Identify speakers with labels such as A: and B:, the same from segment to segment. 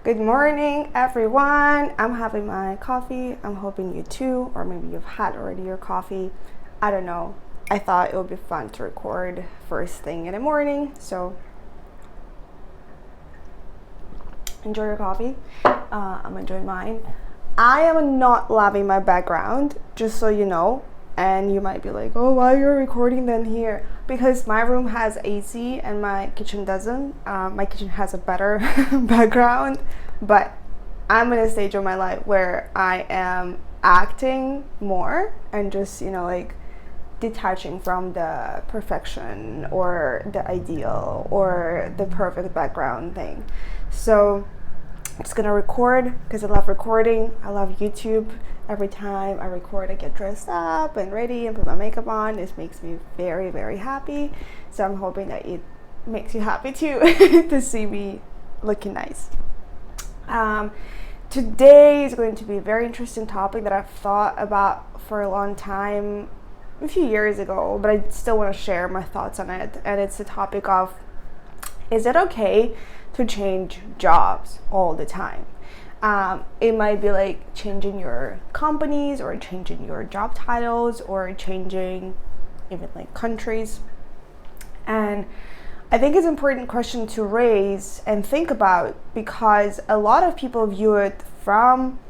A: Good morning, everyone. I'm having my coffee. I'm hoping you too, or maybe you've had already your coffee. I don't know. I thought it would be fun to record first thing in the morning. So enjoy your coffee. I'm enjoying mine. I am not loving my background, just so you know. And you might be like, oh, why you're recording then here? Because my room has AC and my kitchen doesn't. My kitchen has a better background, but I'm in a stage of my life where I am acting more and just, like detaching from the perfection or the ideal or the perfect background thing. So I'm just gonna record because I love recording. I love YouTube. Every time I record, I get dressed up and ready and put my makeup on. This makes me very, very happy. So I'm hoping that it makes you happy too to see me looking nice. Today is going to be a very interesting topic that I've thought about for a long time, a few years ago, but I still want to share my thoughts on it. And it's the topic of, is it okay to change jobs all the time? It might be like changing your companies or changing your job titles or changing even like countries. And I think it's an important question to raise and think about because a lot of people view it from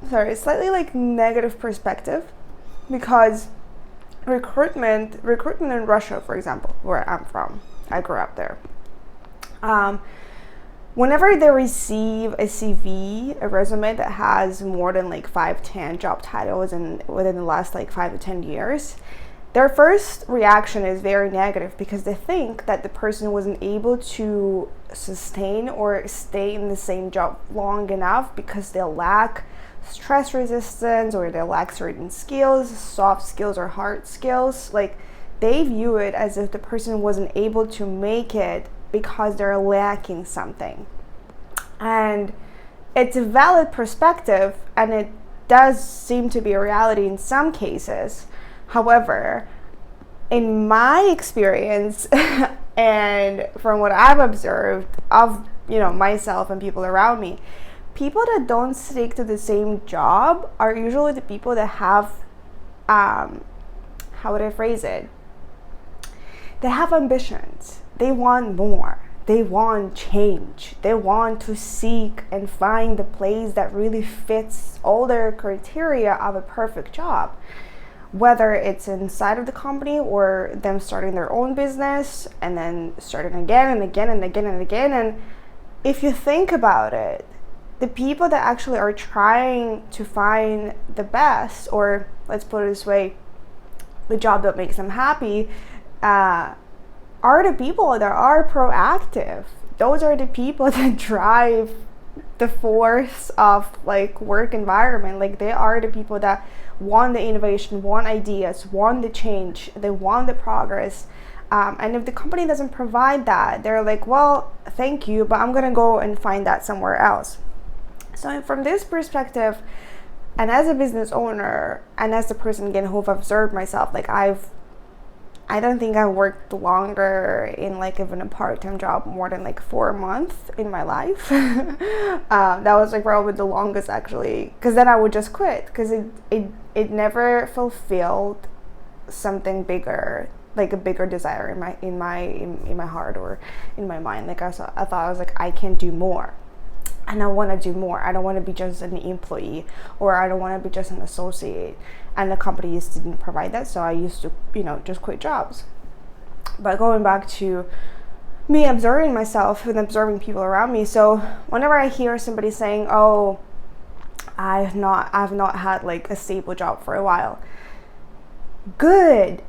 A: slightly like negative perspective, because recruitment in Russia, for example, where I'm from, I grew up there. Whenever they receive a CV, a resume that has more than like 5-10 job titles and within the last like 5 to 10 years, their first reaction is very negative because they think that the person wasn't able to sustain or stay in the same job long enough because they lack stress resistance or they lack certain skills, soft skills or hard skills. Like, they view it as if the person wasn't able to make it because they're lacking something. And it's a valid perspective, and it does seem to be a reality in some cases. However, in my experience and from what I've observed of myself and people around me, people that don't stick to the same job are usually the people that have how would I phrase it? They have ambitions. They want more. They want change. They want to seek and find the place that really fits all their criteria of a perfect job. Whether it's inside of the company or them starting their own business and then starting again and again and again and again. And if you think about it, the people that actually are trying to find the best, or let's put it this way, the job that makes them happy, are the people that are proactive. Those are the people that drive the force of like work environment. Like, they are the people that want the innovation, want ideas, want the change, they want the progress. And if the company doesn't provide that, they're like, well, thank you, but I'm gonna go and find that somewhere else. So from this perspective, and as a business owner and as the person again who've observed myself, like I don't think I worked longer in like even a part-time job more than like 4 months in my life. That was like probably the longest actually, because then I would just quit because it never fulfilled something bigger, like a bigger desire in my heart or in my mind. Like I thought I was like, I can do more. And I want to do more. I don't want to be just an employee, or I don't want to be just an associate. And the company just didn't provide that, so I used to, just quit jobs. But going back to me observing myself and observing people around me, so whenever I hear somebody saying, "Oh, I've not had like a stable job for a while," good.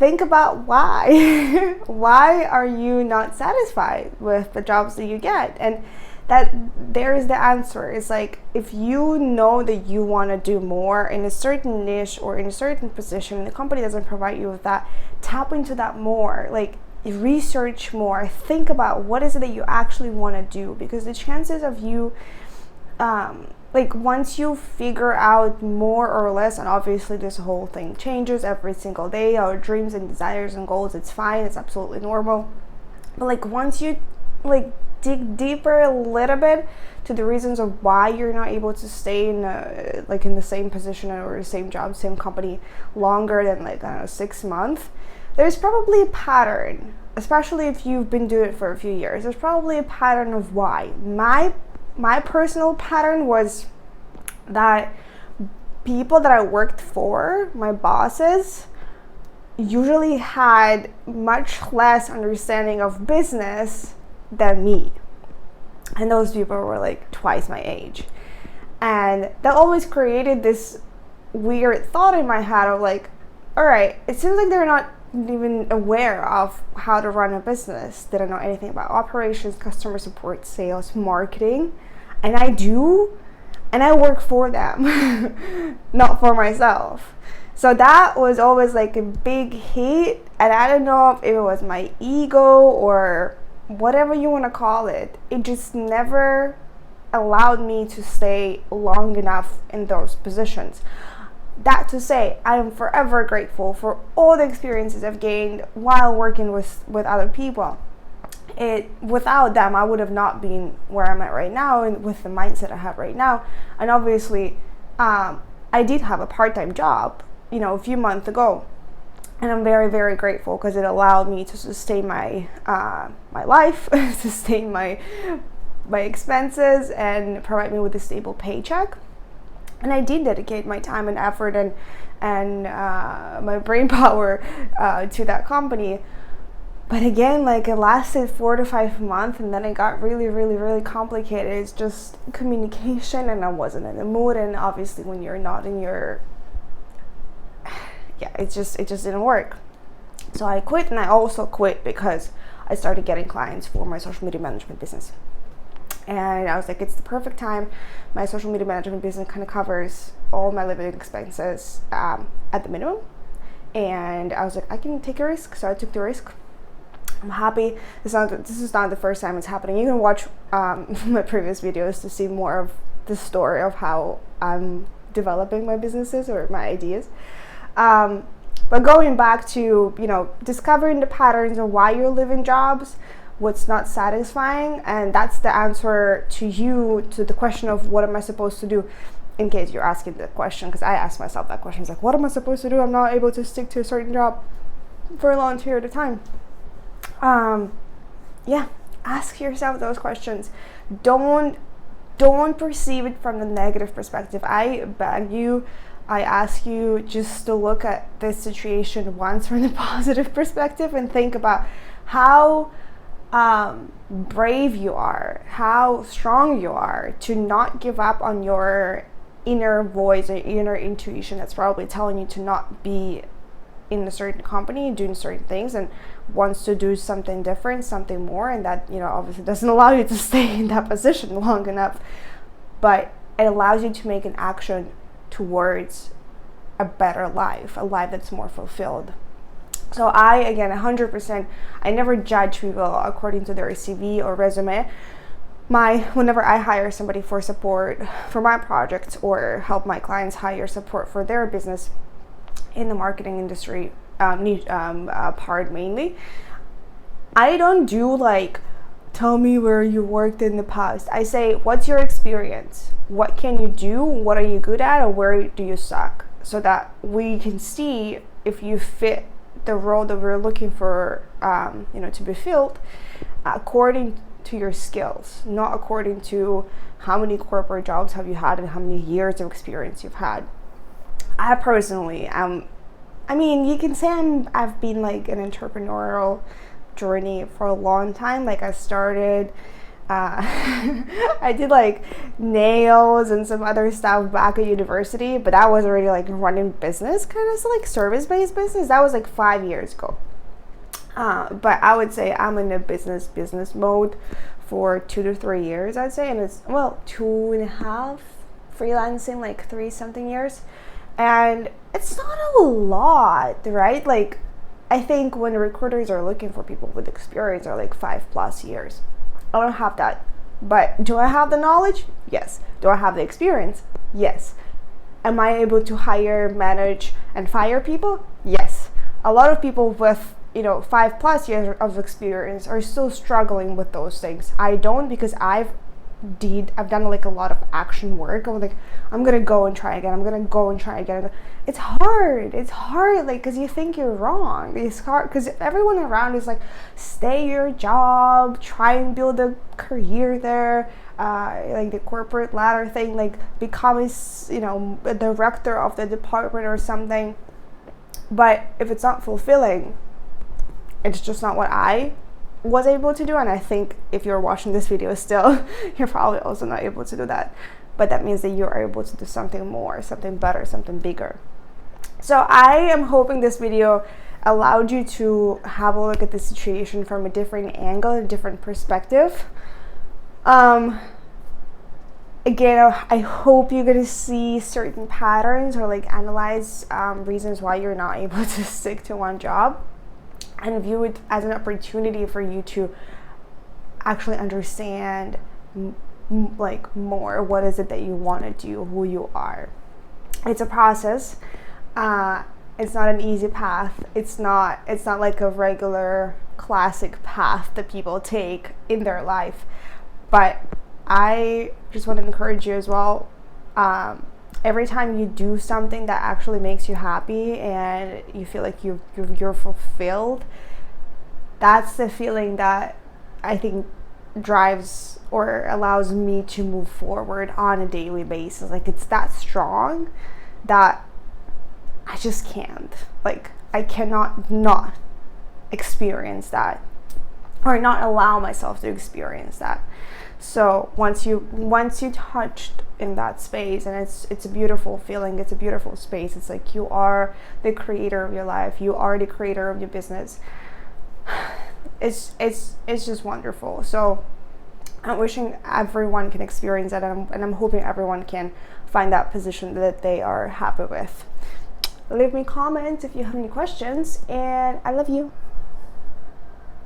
A: Think about why. Why are you not satisfied with the jobs that you get? And that there is the answer. It's like, if you know that you want to do more in a certain niche or in a certain position, and the company doesn't provide you with that, tap into that more. Like, research more. Think about what is it that you actually want to do, because the chances of you like once you figure out more or less, and obviously this whole thing changes every single day, our dreams and desires and goals, it's fine, it's absolutely normal, but like once you like dig deeper a little bit to the reasons of why you're not able to stay in the same position or the same job, same company longer than like, I don't know, 6 months, there's probably a pattern, especially if you've been doing it for a few years. There's probably a pattern of why. My personal pattern was that people that I worked for, my bosses, usually had much less understanding of business than me. And those people were like twice my age. And that always created this weird thought in my head of like, all right, it seems like they're not even aware of how to run a business. They don't know anything about operations, customer support, sales, marketing. And I do, and I work for them, not for myself. So that was always like a big hit. And I don't know if it was my ego or whatever you want to call it. It just never allowed me to stay long enough in those positions. That to say, I am forever grateful for all the experiences I've gained while working with other people. Without them, I would have not been where I'm at right now and with the mindset I have right now. And obviously, I did have a part-time job, a few months ago. And I'm very, very grateful because it allowed me to sustain my life, sustain my expenses, and provide me with a stable paycheck. And I did dedicate my time and effort and my brain power to that company. But again, like it lasted 4 to 5 months, and then it got really, really, really complicated. It's just communication, and I wasn't in the mood. And obviously, when you're not in your it just didn't work. So I quit, and I also quit because I started getting clients for my social media management business. And I was like, it's the perfect time. My social media management business kind of covers all my living expenses at the minimum. And I was like, I can take a risk. So I took the risk. I'm happy. This is not the first time it's happening. You can watch my previous videos to see more of the story of how I'm developing my businesses or my ideas. But going back to, discovering the patterns of why you're leaving jobs, what's not satisfying, and that's the answer to the question of what am I supposed to do, in case you're asking the question, because I asked myself that question. It's like, what am I supposed to do? I'm not able to stick to a certain job for a long period of time. Ask yourself those questions. Don't perceive it from the negative perspective. I beg you, I ask you just to look at this situation once from the positive perspective and think about how brave you are, how strong you are to not give up on your inner voice or inner intuition that's probably telling you to not be in a certain company doing certain things and wants to do something different, something more, and that obviously doesn't allow you to stay in that position long enough, but it allows you to make an action towards a better life, a life that's more fulfilled. So I, again, 100%, I never judge people according to their CV or resume. Whenever I hire somebody for support for my projects or help my clients hire support for their business in the marketing industry, part mainly, I don't do like, tell me where you worked in the past. I say, what's your experience? What can you do? What are you good at? Or where do you suck? So that we can see if you fit the role that we're looking for, to be filled according to your skills, not according to how many corporate jobs have you had and how many years of experience you've had. I personally you can say I've been like an entrepreneurial journey for a long time. Like I started, I did like nails and some other stuff back at university, but that was already like running business, kind of like service-based business. That was like 5 years ago. But I would say I'm in a business mode for 2 to 3 years, I'd say, and it's 2.5 freelancing, like 3 something years. And it's not a lot, right? Like, I think when recruiters are looking for people with experience are like 5+ years. I don't have that. But do I have the knowledge? Yes. Do I have the experience? Yes. Am I able to hire, manage, and fire people? Yes. A lot of people with 5+ years of experience are still struggling with those things. I don't, because I've done like a lot of action work. I'm like, I'm gonna go and try again. I'm gonna go and try again. It's hard. Like, because you think you're wrong. It's hard because everyone around is like, stay your job, try and build a career there, like the corporate ladder thing, like become a director of the department or something. But if it's not fulfilling, it's just not what I was able to do. And I think if you're watching this video still, you're probably also not able to do that. But that means that you're able to do something more, something better, something bigger. So I am hoping this video allowed you to have a look at the situation from a different angle, a different perspective. Again, I hope you're gonna see certain patterns or like analyze reasons why you're not able to stick to one job, and view it as an opportunity for you to actually understand like more what is it that you want to do, who you are. It's a process. It's not an easy path. It's not like a regular classic path that people take in their life. But I just want to encourage you as well. Every time you do something that actually makes you happy and you feel like you're fulfilled, that's the feeling that I think drives or allows me to move forward on a daily basis. Like, it's that strong that I just can't. Like, I cannot not experience that or not allow myself to experience that. So once you touched in that space, and it's a beautiful feeling, it's a beautiful space. It's like you are the creator of your life, you are the creator of your business. It's just wonderful. So I'm wishing everyone can experience that, and I'm hoping everyone can find that position that they are happy with. Leave me comments if you have any questions, and I love you.